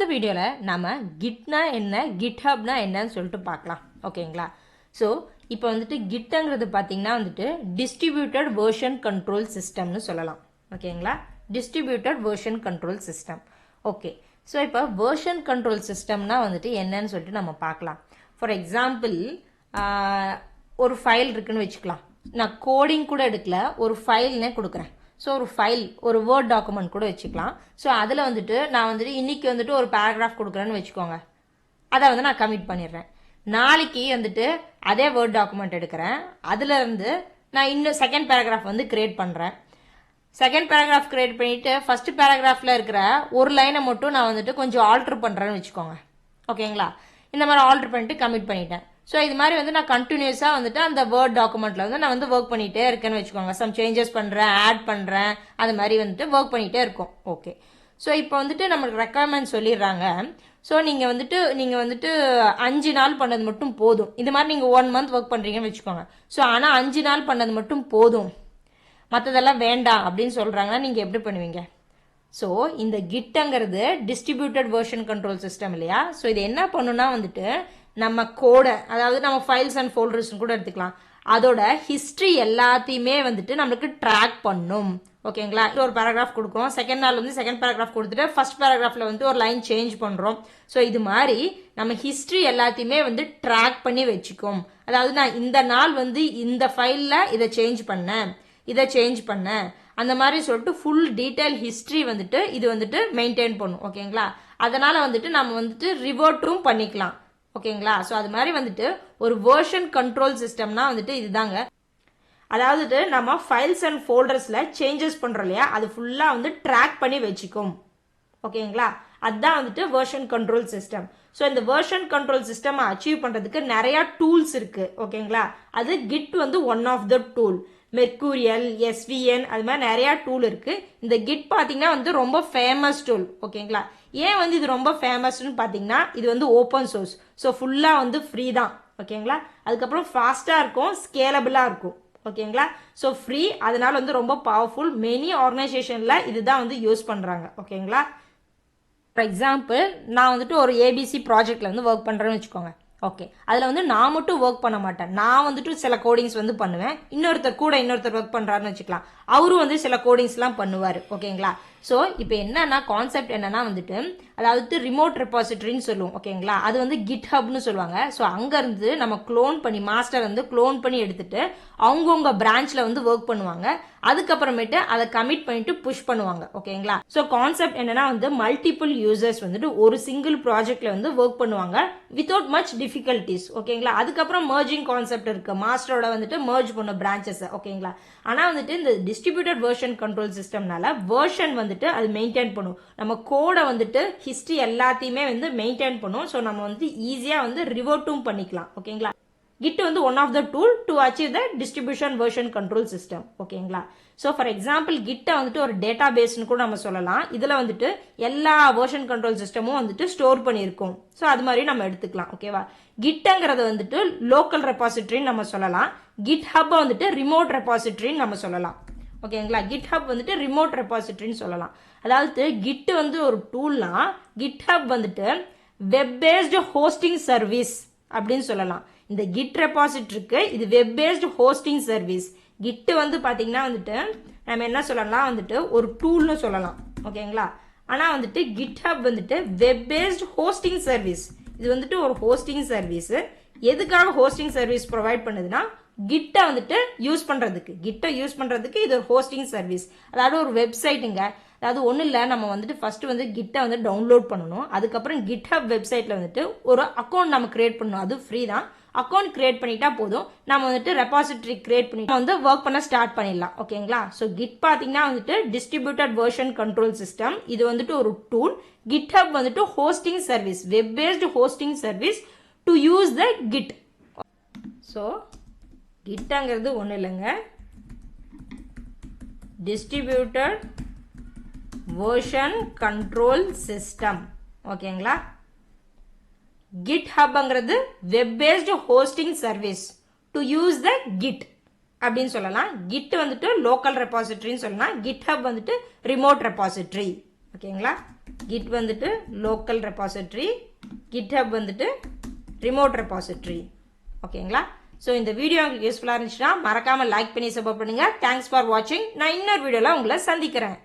இந்த வீடியோவில் நம்ம கிட்னா என்ன கிட்ஹப்னா என்னன்னு சொல்லிட்டு பார்க்கலாம் ஓகேங்களா. ஸோ இப்போ வந்துட்டு கிட்டுங்கிறது பார்த்தீங்கன்னா வந்துட்டு டிஸ்ட்ரிபியூட்டட் வெர்ஷன் கண்ட்ரோல் சிஸ்டம்னு சொல்லலாம் ஓகேங்களா. Distributed version control system. Okay, so இப்போ வெர்ஷன் கண்ட்ரோல் சிஸ்டம்னா வந்துட்டு என்னன்னு சொல்லிட்டு நம்ம பார்க்கலாம். ஃபார் எக்ஸாம்பிள் ஒரு ஃபைல் இருக்குன்னு வச்சுக்கலாம். நான் கோடிங் கூட எடுக்கல, ஒரு ஃபைல்னே கொடுக்குறேன். ஸோ ஒரு ஃபைல், ஒரு வேர்ட் டாக்குமெண்ட் கூட வச்சுக்கலாம். ஸோ அதில் வந்துட்டு நான் வந்துட்டு இன்னைக்கு வந்துட்டு ஒரு பேராகிராஃப் கொடுக்குறேன்னு வச்சுக்கோங்க. அதை வந்து நான் கமிட் பண்ணிடுறேன். நாளைக்கு வந்துட்டு அதே வேர்ட் டாக்குமெண்ட் எடுக்கிறேன். அதில் இருந்து நான் இன்னும் செகண்ட் பேராகிராஃப் வந்து கிரியேட் பண்ணுறேன். செகண்ட் பேராகிராஃப் கிரியேட் பண்ணிவிட்டு ஃபர்ஸ்ட் பேராகிராஃபில் இருக்கிற ஒரு லைனை மட்டும் நான் வந்துட்டு கொஞ்சம் ஆல்ட்ரு பண்ணுறேன்னு வச்சுக்கோங்க. ஓகேங்களா, இந்த மாதிரி ஆல்ட்ரு பண்ணிட்டு கமிட் பண்ணிட்டேன். ஸோ இது மாதிரி வந்து நான் கண்டினியூஸாக வந்துட்டு அந்த வேர்ட் டாக்குமெண்ட்டில் வந்து நான் வந்து ஒர்க் பண்ணிகிட்டே இருக்கேன்னு வச்சுக்கோங்க. சம் சேஞ்சஸ் பண்ணுறேன், ஆட் பண்ணுறேன், அது மாதிரி வந்துட்டு ஒர்க் பண்ணிகிட்டே இருக்கும். ஓகே, ஸோ இப்போ வந்துட்டு நம்மளுக்கு ரெக்குவயர்மெண்ட் சொல்லிடுறாங்க. ஸோ நீங்கள் வந்துட்டு 5 நாள் பண்ணது மட்டும் போதும். இது மாதிரி நீங்கள் 1 மந்த் ஒர்க் பண்ணுறீங்கன்னு வச்சுக்கோங்க. ஸோ ஆனால் 5 நாள் பண்ணது மட்டும் போதும், மற்றதெல்லாம் வேண்டாம் அப்படின்னு சொல்கிறாங்கன்னா நீங்கள் எப்படி பண்ணுவீங்க? ஸோ இந்த கிட்டுங்கிறது டிஸ்ட்ரிபியூட்டட் வெர்ஷன் கண்ட்ரோல் சிஸ்டம் இல்லையா. ஸோ இது என்ன பண்ணுன்னா வந்துட்டு நம்ம கோடை, அதாவது நம்ம ஃபைல்ஸ் அண்ட் ஃபோல்டர்ஸ் கூட எடுத்துக்கலாம், அதோட ஹிஸ்ட்ரி எல்லாத்தையுமே வந்துட்டு நம்மளுக்கு ட்ராக் பண்ணும். ஓகேங்களா, ஒரு பேராகிராஃப் கொடுக்குறோம், செகண்ட் நாள் வந்து செகண்ட் பேராகிராஃப் கொடுத்துட்டு ஃபர்ஸ்ட் பேராகிராஃப்ல வந்து ஒரு லைன் சேஞ்ச் பண்ணுறோம். ஸோ இது மாதிரி நம்ம ஹிஸ்ட்ரி எல்லாத்தையுமே வந்து ட்ராக் பண்ணி வச்சுக்கும். அதாவது நான் இந்த நாள் வந்து இந்த ஃபைலில் இதை சேஞ்ச் பண்ணேன் அந்த மாதிரி சொல்லிட்டு ஃபுல் டீடைல் ஹிஸ்ட்ரி வந்துட்டு இது வந்துட்டு மெயின்டைன் பண்ணும். ஓகேங்களா, அதனால வந்துட்டு நம்ம வந்துட்டு ரிவர்ட்டும் பண்ணிக்கலாம். ஓகேங்களா, ஸோ அது மாதிரி வந்துட்டு ஒரு வெர்ஷன் கண்ட்ரோல் சிஸ்டம்னா வந்துட்டு இதுதாங்க. அதாவது நம்ம ஃபைல்ஸ் அண்ட் ஃபோல்டர்ஸ்ல சேஞ்சஸ் பண்றோம் இல்லையா, அது ஃபுல்லா வந்து ட்ராக் பண்ணி வச்சுக்கும். ஓகேங்களா, அதுதான் வந்துட்டு வெர்ஷன் கண்ட்ரோல் சிஸ்டம். ஸோ இந்த வெர்ஷன் கண்ட்ரோல் சிஸ்டம் அச்சீவ் பண்றதுக்கு நிறைய டூல்ஸ் இருக்கு. ஓகேங்களா, அது கிட் வந்து one of the tool. Mercurial, SVN, அது மாதிரி நிறைய டூல் இருக்கு. இந்த கிட் பாத்தீங்கன்னா வந்து ரொம்ப ஃபேமஸ் டூல். ஓகேங்களா, ஏன் வந்து இது ரொம்ப ஃபேமஸ்ன்னு பாத்தீங்கன்னா இது வந்து ஓப்பன் சோர்ஸ். ஸோ ஃபுல்லா வந்து ஃப்ரீ தான். ஓகேங்களா, அதுக்கப்புறம் ஃபாஸ்டா இருக்கும், ஸ்கேலபிளா இருக்கும். ஓகேங்களா, ஸோ ஃப்ரீ, அதனால வந்து ரொம்ப பவர்ஃபுல். மெனி ஆர்கனைசேஷன்ல இதுதான் வந்து யூஸ் பண்றாங்க. ஓகேங்களா, ஃபார் எக்ஸாம்பிள் நான் வந்துட்டு ஒரு ஏபிசி ப்ராஜெக்ட்ல வந்து ஒர்க் பண்றேன்னு வச்சுக்கோங்க. ஓகே, அதில் வந்து நான் மட்டும் ஒர்க் பண்ண மாட்டேன். நான் வந்துட்டு சில கோடிங்ஸ் வந்து பண்ணுவேன். இன்னொருத்தர் ஒர்க் பண்ணுறாருன்னு வச்சுக்கலாம், அவரும் வந்து சில கோடிங்ஸ்லாம் பண்ணுவார். ஓகேங்களா, ஸோ இப்போ என்னன்னா கான்செப்ட் என்னன்னா வந்துட்டு அதாவது ரிமோட் ரெபாசிட்டரின்னு சொல்லுவோம். ஓகேங்களா, அது வந்து கிட்ஹப்னு சொல்லுவாங்க. ஸோ அங்கேருந்து நம்ம க்ளோன் பண்ணி, மாஸ்டர் வந்து க்ளோன் பண்ணி எடுத்துட்டு அவங்கவுங்க பிரான்ச்சில் வந்து ஒர்க் பண்ணுவாங்க. அதுக்கப்புறமேட்டு அதை கமிட் பண்ணிட்டு புஷ் பண்ணுவாங்க. ஓகேங்களா, ஸோ கான்செப்ட் என்னன்னா வந்து மல்டிபிள் யூசர்ஸ் வந்துட்டு ஒரு சிங்கிள் ப்ராஜெக்ட்ல வந்து ஒர்க் பண்ணுவாங்க வித்வுட் மச் டிஃபிகல்டிஸ். ஓகேங்களா, அதுக்கப்புறம் மர்ஜிங் கான்செப்ட் இருக்கு, மாஸ்டரோட வந்துட்டு மர்ஜ் பண்ண பிரான்ச்சஸ். ஓகேங்களா, ஆனா வந்துட்டு இந்த டிஸ்ட்ரிபியூட்டட் வெர்ஷன் கண்ட்ரோல் சிஸ்டம்னால வெர்ஷன் வந்துட்டு அது மெயின்டைன் பண்ணும். நம்ம கோடை வந்துட்டு ஹிஸ்டரி எல்லாத்தையுமே வந்து மெயின்டைன் பண்ணும். ஸோ நம்ம வந்து ஈஸியா வந்து ரிவர்ட்டும் பண்ணிக்கலாம். ஓகேங்களா, Git வந்து one of the tool to achieve the distribution version control system. ஓகேங்களா, ஸோ ஃபார் எக்ஸாம்பிள் கிட்டை வந்துட்டு ஒரு டேட்டா பேஸ்னு கூட நம்ம சொல்லலாம். இதில் வந்துட்டு எல்லா வெர்ஷன் கண்ட்ரோல் சிஸ்டமும் வந்துட்டு ஸ்டோர் பண்ணியிருக்கும். ஸோ அது மாதிரி நம்ம எடுத்துக்கலாம். ஓகேவா, கிட்டுங்கிறது வந்துட்டு லோக்கல் ரெபாசிட்டரின்னு நம்ம சொல்லலாம். கிட்ஹப் வந்துட்டு ரிமோட் ரெபாசிட்டரின்னு நம்ம சொல்லலாம். ஓகேங்களா, கிட்ஹப் வந்துட்டு ரிமோட் ரெபாசிட்டரின்னு சொல்லலாம். அதாவது கிட் வந்து ஒரு டூல்னா கிட்ஹப் வந்துட்டு வெப் பேஸ்டு ஹோஸ்டிங் சர்வீஸ் அப்படின்னு சொல்லலாம். இந்த கிட் ரெபாசிட்டரிக்கு இது web based hosting service. Git வந்து பாத்தீங்கன்னா வந்துட்டு நம்ம என்ன சொல்லலாம் வந்துட்டு ஒரு டூல்னு சொல்லலாம். ஓகேங்களா, ஆனா வந்துட்டு கிட்ஹப் வந்துட்டு வெப் பேஸ்டு ஹோஸ்டிங் சர்வீஸ். இது வந்துட்டு ஒரு ஹோஸ்டிங் சர்வீஸ். எதுக்காக ஹோஸ்டிங் சர்வீஸ் ப்ரொவைட் பண்ணுதுன்னா கிட்டை வந்துட்டு யூஸ் பண்றதுக்கு இது ஒரு ஹோஸ்டிங் சர்வீஸ். அதாவது ஒரு வெப்சைட்டுங்க. அதாவது ஒன்றும் இல்லை, நம்ம வந்துட்டு ஃபர்ஸ்ட் வந்து கிட்டை வந்து டவுன்லோட் பண்ணணும். அதுக்கப்புறம் கிட்ஹப் வெப்சைட்ல வந்துட்டு ஒரு அக்கௌண்ட் நம்ம கிரியேட் பண்ணணும். அது ஃப்ரீ தான். அக்கௌண்ட் கிரியேட் பண்ணிட்டா போதும், நம்ம வந்துட்டு ரெபாசிட்டரி கிரியேட் பண்ணி வந்து ஒர்க் பண்ண ஸ்டார்ட் பண்ணிடலாம். ஓகேங்களா, ஸோ கிட் பார்த்தீங்கன்னா வந்துட்டு டிஸ்ட்ரிபியூட்டட் வெர்ஷன் கண்ட்ரோல் சிஸ்டம். இது வந்துட்டு ஒரு டூல். கிட்ஹப் வந்துட்டு hosting service, web based hosting service to use the Git. So கிட்டுங்கிறது ஒன்றும் இல்லைங்க, டிஸ்ட்ரிபியூட்டட் வெர்ஷன் கண்ட்ரோல் சிஸ்டம். ஓகேங்களா, கிட்ஹப்ங்கிறது web based hosting service to use the Git அப்படின்னு சொல்லலாம். கிட் வந்துட்டு லோக்கல் ரெபாசிட்டரின்னு சொல்லலாம். கிட்ஹப் வந்துட்டு ரிமோட் ரெபாசிட்டரி. ஓகேங்களா. கிட் வந்துட்டு லோக்கல் ரெபாசிட்டரி, கிட்ஹப் வந்துட்டு ரிமோட் ரெபாசிட்டரி. ஓகேங்களா. ஸோ இந்த வீடியோ உங்களுக்கு யூஸ்ஃபுல்லாக இருந்துச்சுன்னா மறக்காமல் லைக் பண்ணி சப்போர்ட் பண்ணுங்கள். தேங்க்ஸ் ஃபார் வாட்சிங். நான் இன்னொரு வீடியோவில் உங்களை சந்திக்கிறேன்.